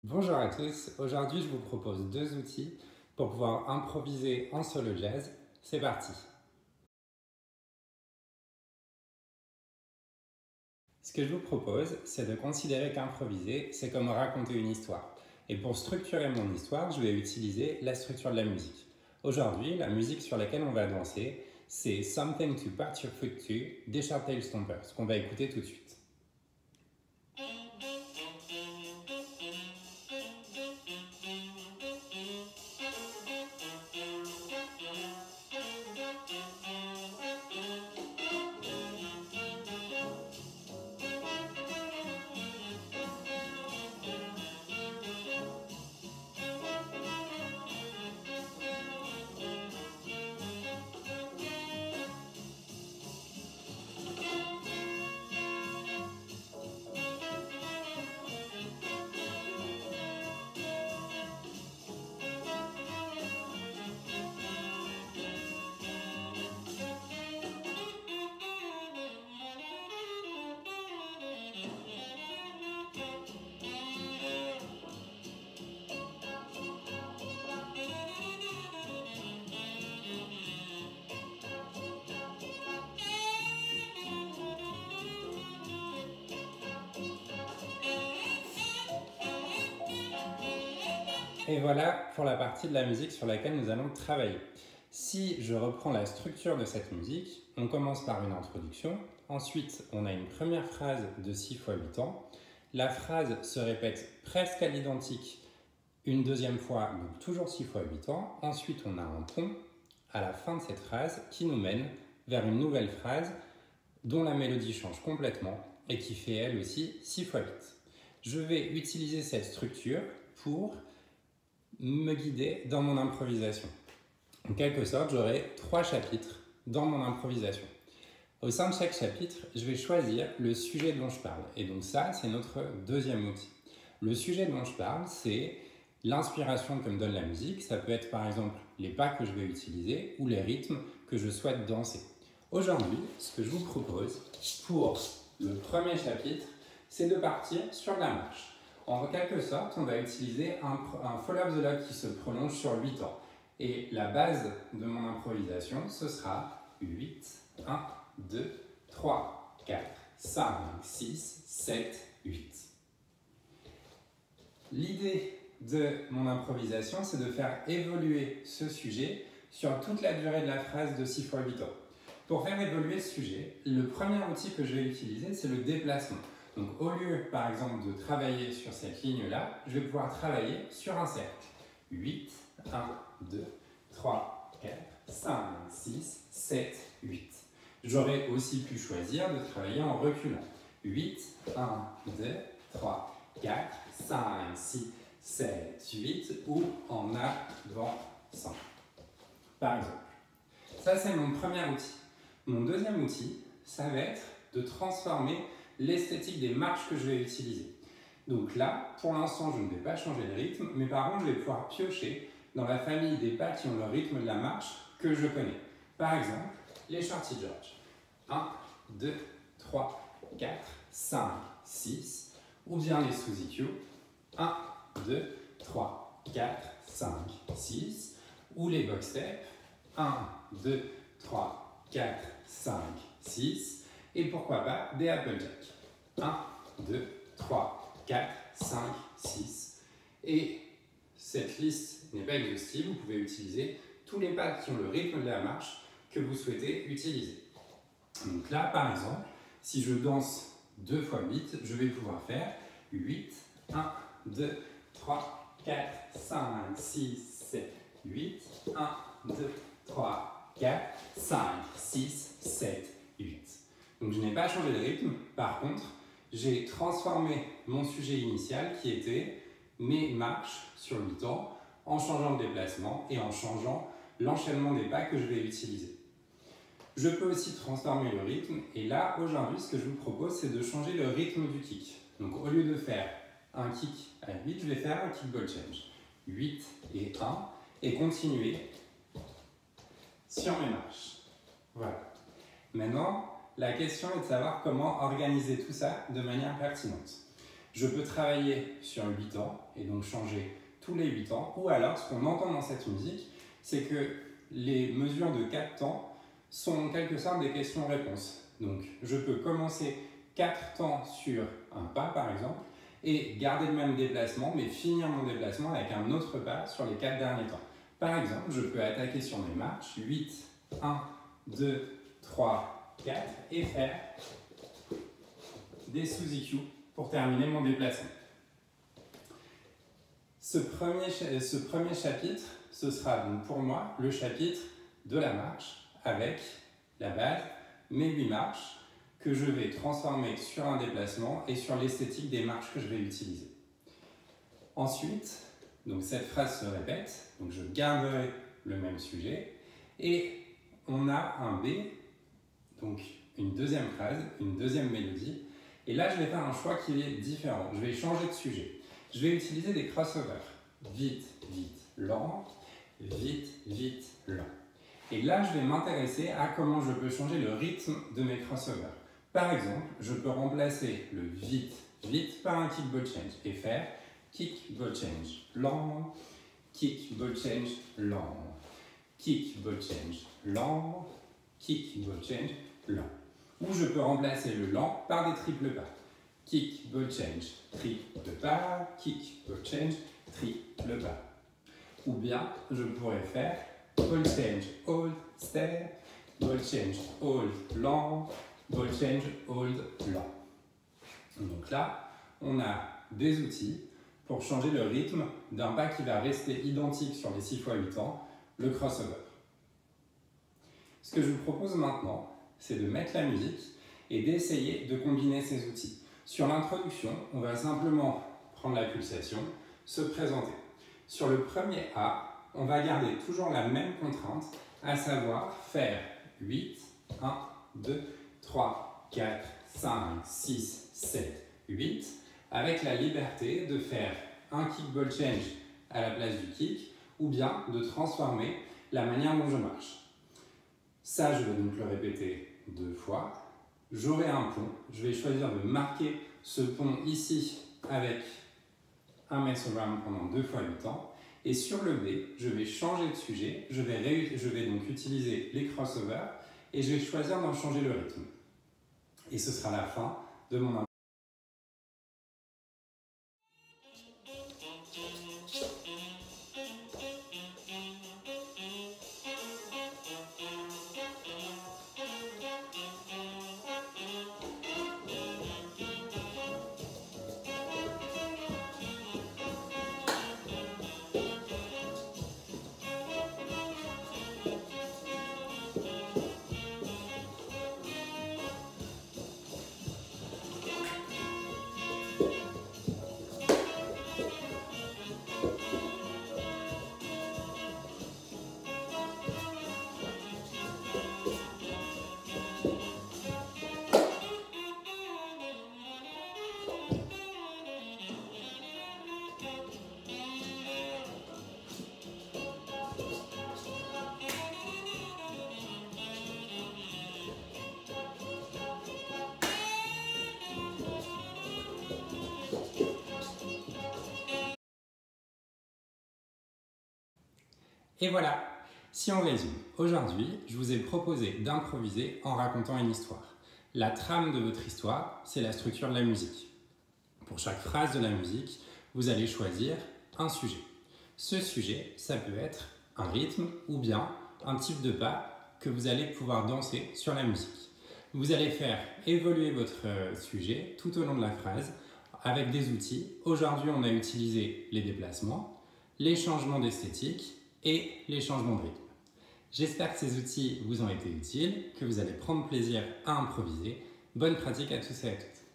Bonjour à tous, aujourd'hui je vous propose deux outils pour pouvoir improviser en solo jazz. C'est parti! Ce que je vous propose, c'est de considérer qu'improviser, c'est comme raconter une histoire. Et pour structurer mon histoire, je vais utiliser la structure de la musique. Aujourd'hui, la musique sur laquelle on va danser, c'est Something to Pat Your Foot To des Sharptail Stompers, qu'on va écouter tout de suite. Et voilà pour la partie de la musique sur laquelle nous allons travailler. Si je reprends la structure de cette musique, on commence par une introduction, ensuite on a une première phrase de 6 fois 8 temps, la phrase se répète presque à l'identique une deuxième fois, donc toujours 6 fois 8 temps, ensuite on a un pont à la fin de cette phrase qui nous mène vers une nouvelle phrase dont la mélodie change complètement et qui fait elle aussi 6 fois 8. Je vais utiliser cette structure pour me guider dans mon improvisation. En quelque sorte, j'aurai 3 chapitres dans mon improvisation. Au sein de chaque chapitre, je vais choisir le sujet dont je parle. Et donc ça, c'est notre deuxième outil. Le sujet dont je parle, c'est l'inspiration que me donne la musique. Ça peut être par exemple les pas que je vais utiliser ou les rythmes que je souhaite danser. Aujourd'hui, ce que je vous propose pour le premier chapitre, c'est de partir sur la marche. En quelque sorte, on va utiliser un Fall of the Log qui se prolonge sur 8 temps. Et la base de mon improvisation, ce sera 8, 1, 2, 3, 4, 5, 6, 7, 8. L'idée de mon improvisation, c'est de faire évoluer ce sujet sur toute la durée de la phrase de 6 fois 8 temps. Pour faire évoluer ce sujet, le premier outil que je vais utiliser, c'est le déplacement. Donc au lieu, par exemple, de travailler sur cette ligne-là, je vais pouvoir travailler sur un cercle. 8, 1, 2, 3, 4, 5, 6, 7, 8. J'aurais aussi pu choisir de travailler en reculant. 8, 1, 2, 3, 4, 5, 6, 7, 8 ou en avançant. Par exemple. Ça, c'est mon premier outil. Mon deuxième outil, ça va être de transformer l'esthétique des marches que je vais utiliser. Donc là, pour l'instant, je ne vais pas changer le rythme, mais par contre, je vais pouvoir piocher dans la famille des pas qui ont le rythme de la marche que je connais. Par exemple, les Shorty George. 1, 2, 3, 4, 5, 6. Ou bien les Suzy Q. 1, 2, 3, 4, 5, 6. Ou les box step. 1, 2, 3, 4, 5, 6. Et pourquoi pas des Applejack. 1, 2, 3, 4, 5, 6. Et cette liste n'est pas exhaustive, vous pouvez utiliser tous les pas qui ont le rythme de la marche que vous souhaitez utiliser. Donc là, par exemple, si je danse 2 fois 8, je vais pouvoir faire 8, 1, 2, 3, 4, 5, 6, 7, 8, 1, 2, 3, 4, 5, 6, 7, 8. Donc je n'ai pas changé de rythme, par contre, j'ai transformé mon sujet initial qui était mes marches sur 8 temps en changeant le déplacement et en changeant l'enchaînement des pas que je vais utiliser. Je peux aussi transformer le rythme et là, aujourd'hui, ce que je vous propose, c'est de changer le rythme du kick. Donc au lieu de faire un kick à 8, je vais faire un kick ball change. 8 et 1 et continuer sur mes marches. Voilà. Maintenant, la question est de savoir comment organiser tout ça de manière pertinente. Je peux travailler sur 8 temps et donc changer tous les 8 temps, ou alors ce qu'on entend dans cette musique, c'est que les mesures de 4 temps sont en quelque sorte des questions-réponses. Donc je peux commencer 4 temps sur un pas par exemple, et garder le même déplacement, mais finir mon déplacement avec un autre pas sur les 4 derniers temps. Par exemple, je peux attaquer sur mes marches 8, 1, 2, 3, 4 et faire des sous-EQ pour terminer mon déplacement. Ce premier chapitre, ce sera donc pour moi le chapitre de la marche avec la base, mes 8 marches que je vais transformer sur un déplacement et sur l'esthétique des marches que je vais utiliser. Ensuite, donc cette phrase se répète, donc je garderai le même sujet et on a un B, donc une deuxième phrase, une deuxième mélodie. Et là, je vais faire un choix qui est différent. Je vais changer de sujet. Je vais utiliser des crossovers. Vite, vite, lent, vite, vite, lent. Et là, je vais m'intéresser à comment je peux changer le rythme de mes crossovers. Par exemple, je peux remplacer le vite, vite par un kick ball change et faire kick ball change lent, kick ball change lent, kick ball change lent, kick ball change lent. Ou je peux remplacer le lent par des triples pas. Kick, ball change, triple pas, kick, ball change, triple pas. Ou bien, je pourrais faire ball change, hold, step, ball change, hold, lent, ball change, hold, lent. Donc là, on a des outils pour changer le rythme d'un pas qui va rester identique sur les 6 x 8 temps, le crossover. Ce que je vous propose maintenant, c'est de mettre la musique et d'essayer de combiner ces outils. Sur l'introduction, on va simplement prendre la pulsation, se présenter. Sur le premier A, on va garder toujours la même contrainte, à savoir faire 8, 1, 2, 3, 4, 5, 6, 7, 8, avec la liberté de faire un kick ball change à la place du kick, ou bien de transformer la manière dont je marche. Ça, je vais donc le répéter 2 fois. J'aurai un pont. Je vais choisir de marquer ce pont ici avec un mess around pendant 2 fois 8 temps. Et sur le B, je vais changer de sujet. Je vais donc utiliser les crossovers et je vais choisir d'en changer le rythme. Et ce sera la fin de mon Et voilà, si on résume, aujourd'hui, je vous ai proposé d'improviser en racontant une histoire. La trame de votre histoire, c'est la structure de la musique. Pour chaque phrase de la musique, vous allez choisir un sujet. Ce sujet, ça peut être un rythme ou bien un type de pas que vous allez pouvoir danser sur la musique. Vous allez faire évoluer votre sujet tout au long de la phrase avec des outils. Aujourd'hui, on a utilisé les déplacements, les changements d'esthétique et les changements de rythme. J'espère que ces outils vous ont été utiles, que vous allez prendre plaisir à improviser. Bonne pratique à tous et à toutes.